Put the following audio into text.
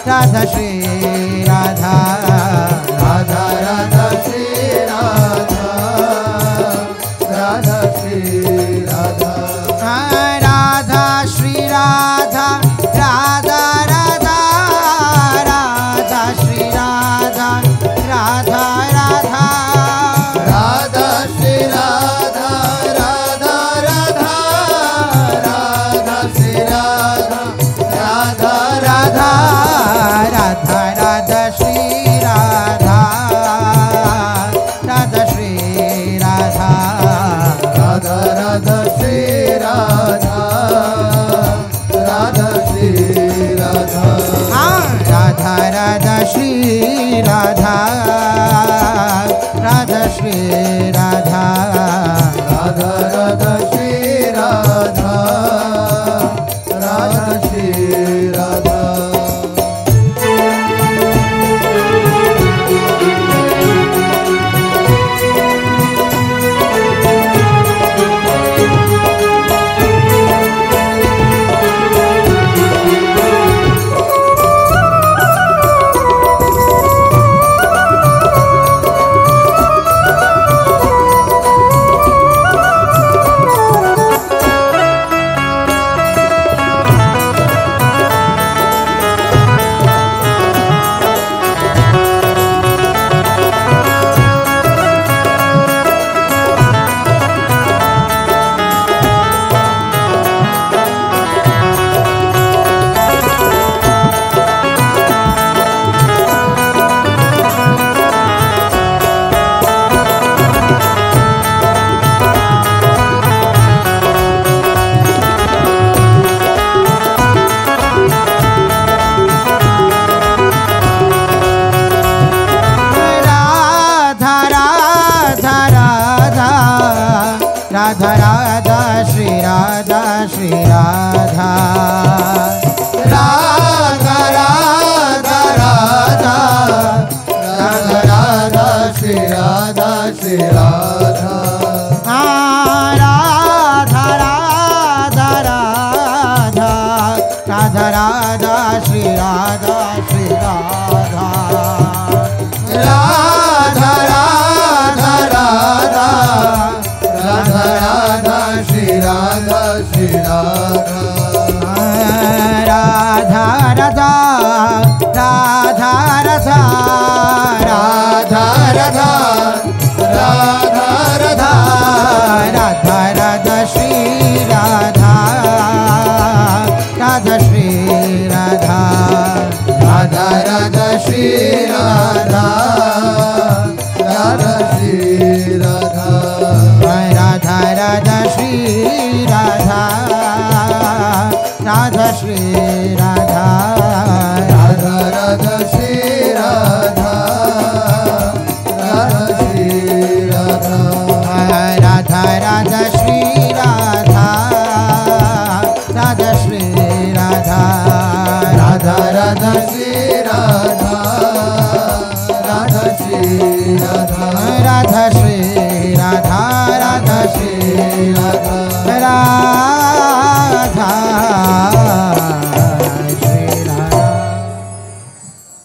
Radha Shri Radha Radha Radha Shri Radha Radha Shri Radha Radha Shri Radha Radha Radha Radha Shri Radha Radha Radha Radha Shri Radha Radha Radha Radha Shri Radha Radha Radha Radha Radha Shri Radha Radha Shri Radha Radha Radha Shri Radha Radha Shri Radha Radha Radha Shri Radha Radha Shri Radha Radha Radha Shri Radha Radha Shri Radha Radha Radha Shri Radha Shri Radha Radha Radha Radha Radha Radha Shri Radha Shri Radha Radha Radha Radha Radha Radha Shri Radha Shri Radha Radha Radha Radha Radha Radha Shri Radha Shri Radha Radha Radha Radha Radha Radha Radha Radha Radha Radha Radha Shri Radha Radha Shri Radha Radha Radha Shri Radha Radha Shri Radha Radha Radha Shri Radha Radha Shri Radha Radha Radha Shri Radha Radha Shri Radha Radha Radha Shri Radha Radha Shri Radha Radha Radha Shri Radha Radha Shri Radha Radha Shri Radha Radha Shri Radha